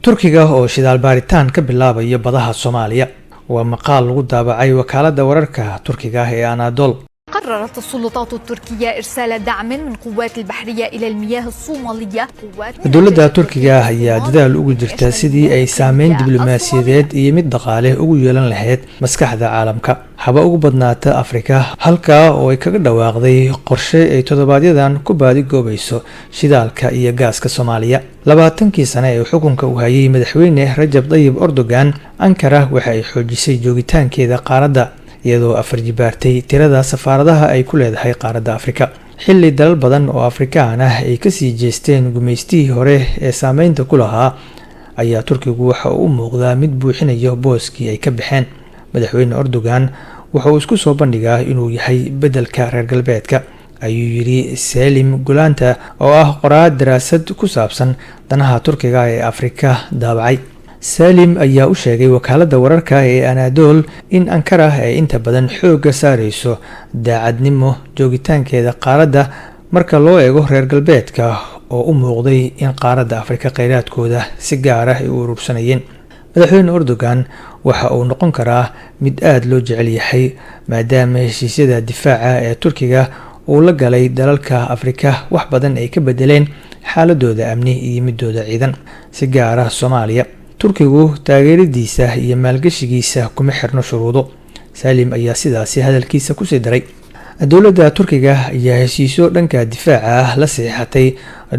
turkiga oo shidaal baaritaan ka bilaabaya badaha Soomaaliya waa maqaal lagu daabacay wakaaladda wararka Turkiga ee Anadolu. قررت السلطات التركية إرسال دعم من قوات البحرية إلى المياه الصومالية. دولة تركيا هي دadaal ugu jirta sidii ay saameyn diblomaasiyadeed iyo mid dhaqaale ugu yeelan lahayd maskaxda caalamka haba ugu badnaata Afrika halka oo ay kaga dhawaaqday qorshe ay toddobaadyadan ku baadi goobayso shidaalka iyo gaaska Soomaaliya. 20 sano ee xukunka u hayay madaxweyne Rajab Tayyip Erdogan, Ankara waxa ay xoojisay joogitaankeeda qaaradda iyadoo afarjibaartay tirada safaaradaha ay ku leedahay qaaradda Afrika. xilli dalal badan oo Afrikaan ah ay ka sii jeesteen gumeystii hore ee saameynta ku lahaa ayaa Turkigu waxa uu muuqdaa mid buuxinayo booskii ay ka baxeen. Madaxweyne Erdogan waxa uu isku soo bandhigaa inuu yahay bedelka reer galbeedka, ayuu yiri Selim Gulanta oo ah qoraa daraasad ku saabsan danaha Turkiga ee Afrika daabacay. Salim ayaa u sheegay wakaaladda wararka ee Anadolu in Ankara ay inta badan xoogga saarayso daacadnimo joogitaankeeda qaaradda marka loo eego reer galbeedka oo u muuqday in qaaradda Afrika kheyraadkooda si gaar ah ay u urursanayeen. Madaxweyne Erdogan waxa uu noqon karaa mid aad loo jecel yahay maadaama heshiisyada difaaca ee Turkiga uu la galay dalalka Afrika wax badan ay ka bedeleen xaaladooda amni iyo midooda ciidan, si gaar ah Soomaaliya. Turkigu taageeradiisa iyo maalgashigiisa kuma xirno shuruudo. Salim ayaa sidaasi hadalkiisa ku sii daray. Dowladda Turkiga ayaa heshiisyo dhanka difaaca ah la saxiixatay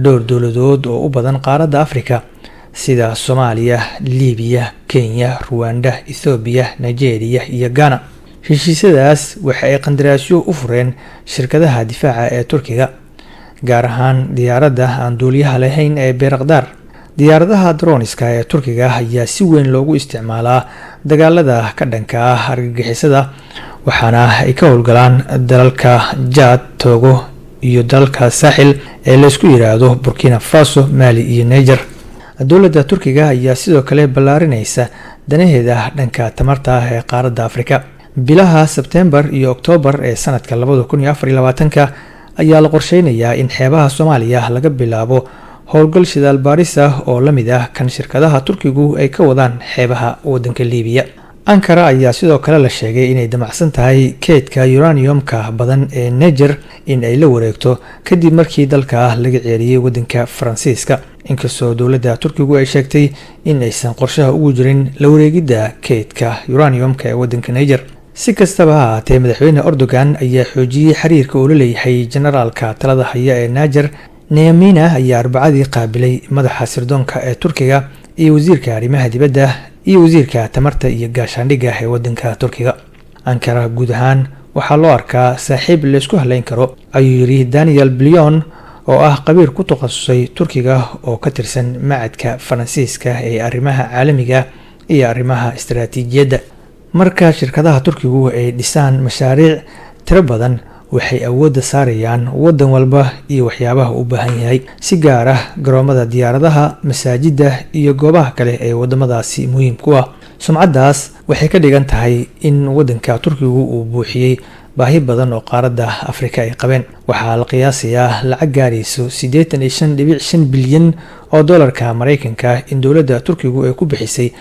dhowr dowladood oo u badan qaaradda Afrika sida Soomaaliya, Liibiya, Kenya, Rwanda, Ethiopia, Nigeria iyo Ghana. Heshiisyadaas waxa ay qandaraasyo u fureen shirkadaha difaaca ee Turkiga, gaar ahaan diyaaradda aan duuliyaha lahayn ee Bayraktar. diyaaradaha droniska ee Turkiga ayaa si weyn loogu isticmaalaa dagaalada ka dhanka ah argagixisada, waxaana ay ka howlgalaan dalalka Chad, Togo iyo dalalka Saaxil ee la isku yiraahdo Burkina Faso, Mali iyo Niger. Dowladda Turkiga ayaa sidoo kale ballaarinaysa danaheeda dhanka tamarta ee qaaradda Afrika. bilaha Sebtembar iyo Oktoobar ee sanadka 2024 ayaa la qorsheynayaa in xeebaha Soomaaliya laga bilaabo howlgal shidaal baaris ah oo la mid ah kan shirkadaha Turkigu ay ka wadaan xeebaha wadanka Liibiya. Ankara ayaa sidoo kale la sheegay inay damacsan tahay keedka uraniumka badan ee Niger in ay la wareegto kadib markii dalka laga ceeriyay wadanka Faransiiska, inkastoo dowladda Turkigu ay sheegtay in aysan qorshaha ugu jirin la wareegidda keedka uraniumka ee wadanka Niger. Si kastaba ha ahaatee, madaxweyne Erdogan ayaa xoojiyay xiriirka uu la leeyahay generaalka talada haya ee Niger. Nyamina ayaa Arbacadii qaabilay madaxa sirdoonka ee Turkiga iyo wasiirka arrimaha dibadda iyo wasiirka tamarta iyo gaashaandhigga ee wadanka Turkiga. Ankara guud ahaan waxaa loo arkaa saaxiib la isku haleyn karo, ayuu yiri Daniel Billion oo ah qabiir ku takhasusay Turkiga oo ka tirsan macadka Faransiiska ee arrimaha caalamiga iyo arrimaha istiraatiijiyadda. Marka shirkadaha Turkigu ay dhisaan mashaariic tiro badan, waxay awoodda saarayaan wadan walba iyo waxyaabaha u baahan yahay, si gaar ah garoomada diyaaradaha, masaajida iyo goobaha kale ee wadamadaasi muhiim ku ah. Sumcadaas waxay ka dhigan tahay in wadanka Turkigu uu buuxiyay baahi badan oo qaaradda Afrika ay qabeen. waxaa la qiyaasayaa lacag gaarayso 85.5 bilyan oo dollarka Mareykanka in dowladda Turkigu ay ku bixisay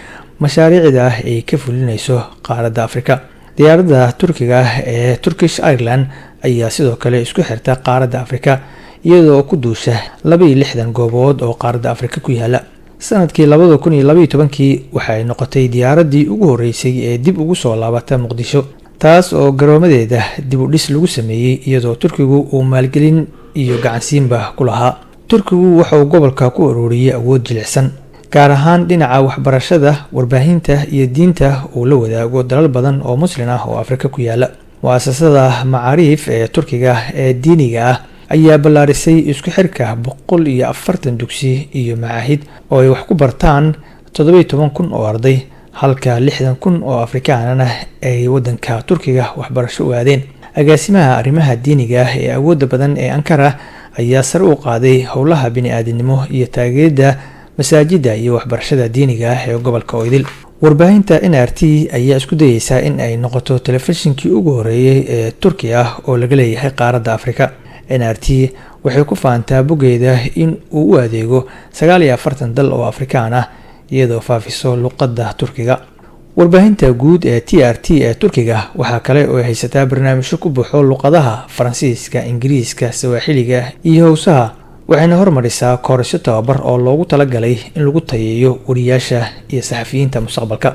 mashaariicda ay ka fulinayso qaaradda Afrika. diyaaradda Turkiga ee Turkish Airlines ayaa sidoo kale isku xirta qaaradda Afrika iyadoo ku duusha 62 goobood oo qaaradda Afrika ku yaala. sanadkii 2012 waxa ay noqotay diyaaradii ugu horeysay ee dib ugu soo laabata Muqdisho, taas oo garoomadeeda dib u dhis lagu sameeyay iyadoo Turkigu uu maalgelin iyo gacansiinba ku lahaa. Turkigu waxa uu gobolka ku ururiyay awood jilicsan, gaar ahaan dhinaca waxbarashada, warbaahinta iyo diinta uu la wadaago dalal badan oo muslim ah oo Afrika ku yaala. mu'asasada Macaariif ee Turkiga ee diiniga ah ayaa ballaarisay isku xirka 140 dugsi iyo macaahid oo ay wax ku bartaan 17,000 oo arday, halka 60,000 oo Afrikaan ah ay wadanka Turkiga waxbarasho u aadeen. agaasimaha arrimaha diiniga ah ee awoodda badan ee Ankara ayaa sare u qaaday howlaha bini'aadanimo iyo taageerada masaajida iyo waxbarashada diiniga ah ee gobolka Oydil. warbaahinta NRT ayaa isku dayaysa in ay noqoto telefishinkii ugu horeeyay ee Turkiga ah oo laga leeyahay qaaradda Afrika. NRT waxay ku faantaa bogeeda in uu u adeego 49 dal oo Afrikaan ah, iyadoo faafiso luqadda Turkiga. warbaahinta guud ee TRT ee Turkiga waxaa kale oo ay haysataa barnaamijyo ku buuxo luqadaha Faransiiska, Ingiriiska, Sawaaxiliga iyo Hawsaha, waxayna hormarisaa koorasyo tababar oo loogu talagalay in lagu tayeeyo wariyaasha iyo saxafiyiinta mustaqbalka.